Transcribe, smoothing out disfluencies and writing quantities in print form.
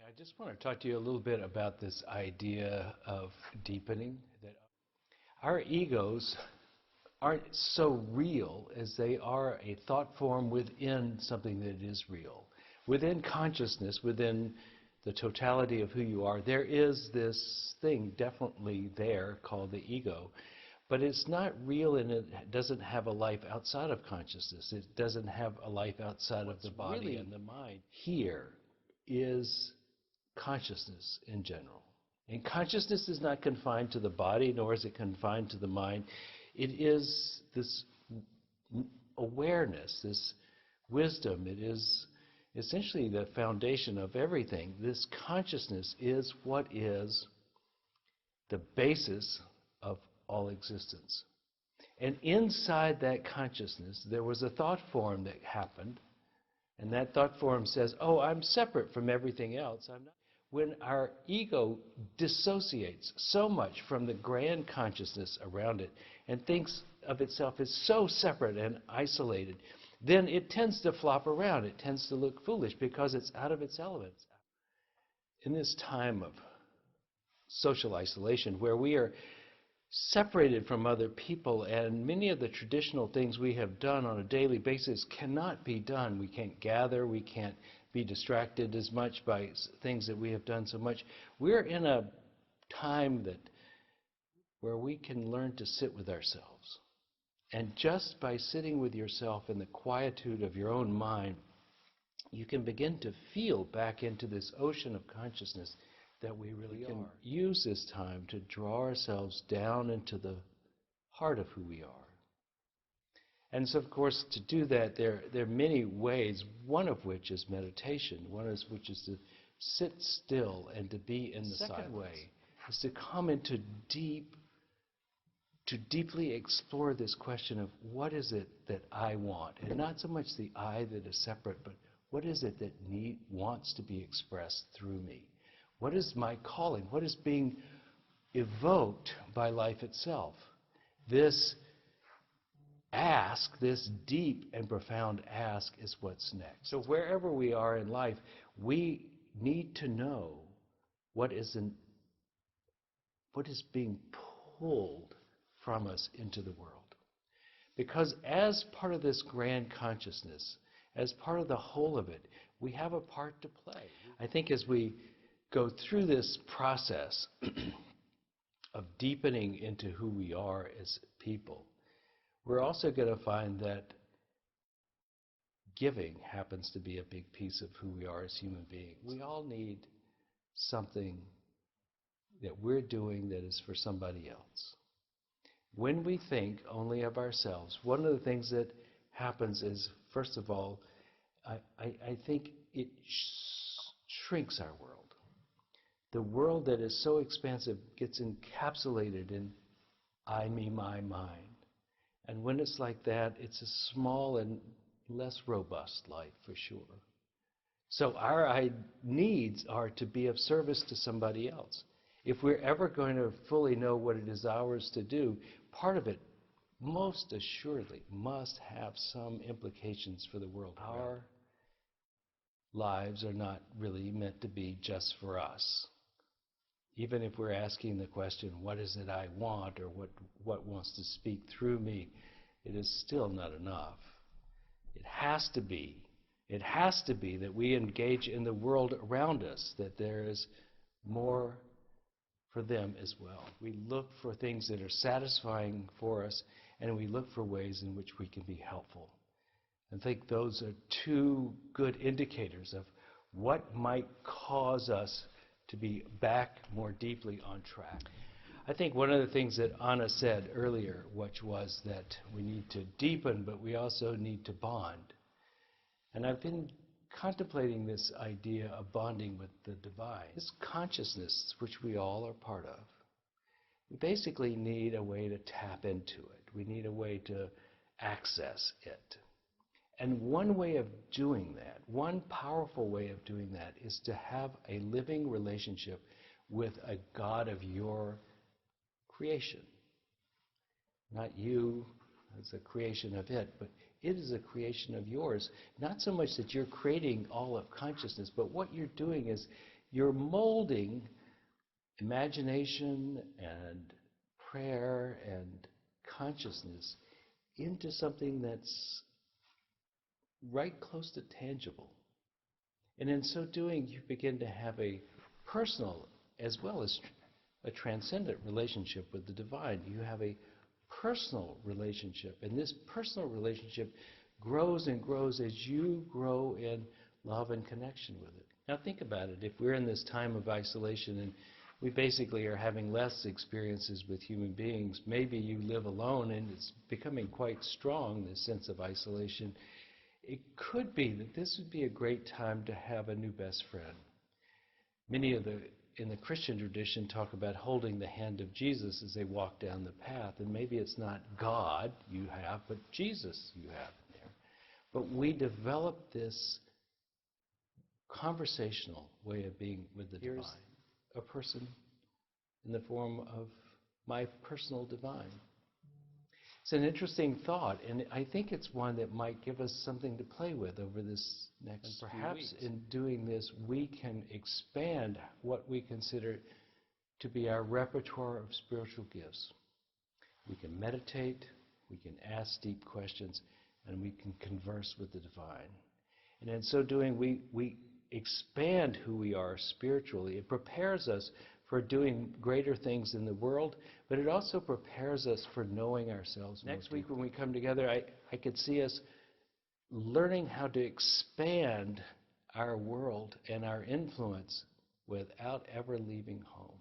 I just want to talk to you a little bit about this idea of deepening. That our egos aren't so real as they are a thought form within something that is real. Within consciousness, within the totality of who you are, there is this thing definitely there called the ego. But it's not real, and it doesn't have a life outside of consciousness. It doesn't have a life outside of the body really and the mind. Here is consciousness in general. And consciousness is not confined to the body, nor is it confined to the mind. It is this awareness, this wisdom. It is essentially the foundation of everything. This consciousness is what is the basis of all existence. And inside that consciousness, there was a thought form that happened, and that thought form says, oh, I'm separate from everything else. I'm not. When our ego dissociates so much from the grand consciousness around it and thinks of itself as so separate and isolated, then it tends to flop around. It tends to look foolish because it's out of its elements. In this time of social isolation, where we are separated from other people, and many of the traditional things we have done on a daily basis cannot be done. We can't gather, we can't be distracted as much by things that we have done so much. We're in a time where we can learn to sit with ourselves. And just by sitting with yourself in the quietude of your own mind, you can begin to feel back into this ocean of consciousness that we really can use this time to draw ourselves down into the heart of who we are. And so, of course, to do that, there are many ways, one of which is meditation, which is to sit still and to be in the silence. The second way is to come into to deeply explore this question of what is it that I want, and not so much the I that is separate, but what is it that wants to be expressed through me? What is my calling? What is being evoked by life itself? This ask, this deep and profound ask, is what's next. So wherever we are in life, we need to know what is being pulled from us into the world. Because as part of this grand consciousness, as part of the whole of it, we have a part to play. I think as we go through this process of deepening into who we are as people, we're also going to find that giving happens to be a big piece of who we are as human beings. We all need something that we're doing that is for somebody else. When we think only of ourselves, one of the things that happens is, first of all, I think it shrinks our world. The world that is so expansive gets encapsulated in I, me, my, mine. And when it's like that, it's a small and less robust life, for sure. So our needs are to be of service to somebody else. If we're ever going to fully know what it is ours to do, part of it, most assuredly, must have some implications for the world. Our lives are not really meant to be just for us. Even if we're asking the question, what is it I want, or what wants to speak through me, it is still not enough. It has to be that we engage in the world around us, that there is more for them as well. We look for things that are satisfying for us, and we look for ways in which we can be helpful. I think those are two good indicators of what might cause us to be back more deeply on track. I think one of the things that Anna said earlier, which was that we need to deepen, but we also need to bond. And I've been contemplating this idea of bonding with the divine, this consciousness which we all are part of. We basically need a way to tap into it. We need a way to access it. And one way of doing that, one powerful way of doing that, is to have a living relationship with a God of your creation. Not you as a creation of it, but it is a creation of yours. Not so much that you're creating all of consciousness, but what you're doing is you're molding imagination and prayer and consciousness into something that's right close to tangible. And in so doing, you begin to have a personal as well as a transcendent relationship with the divine. You have a personal relationship, and this personal relationship grows and grows as you grow in love and connection with it. Now think about it. If we're in this time of isolation and we basically are having less experiences with human beings, maybe you live alone and it's becoming quite strong, this sense of isolation. It could be that this would be a great time to have a new best friend. Many in the Christian tradition talk about holding the hand of Jesus as they walk down the path, and maybe it's not God you have, but Jesus you have there. But we develop this conversational way of being with the divine. A person in the form of my personal divine. It's an interesting thought, and I think it's one that might give us something to play with over this next few weeks. Perhaps in doing this, we can expand what we consider to be our repertoire of spiritual gifts. We can meditate, we can ask deep questions, and we can converse with the divine. And in so doing, we expand who we are spiritually. It prepares us for doing greater things in the world, but it also prepares us for knowing ourselves. Next week when we come together, I could see us learning how to expand our world and our influence without ever leaving home.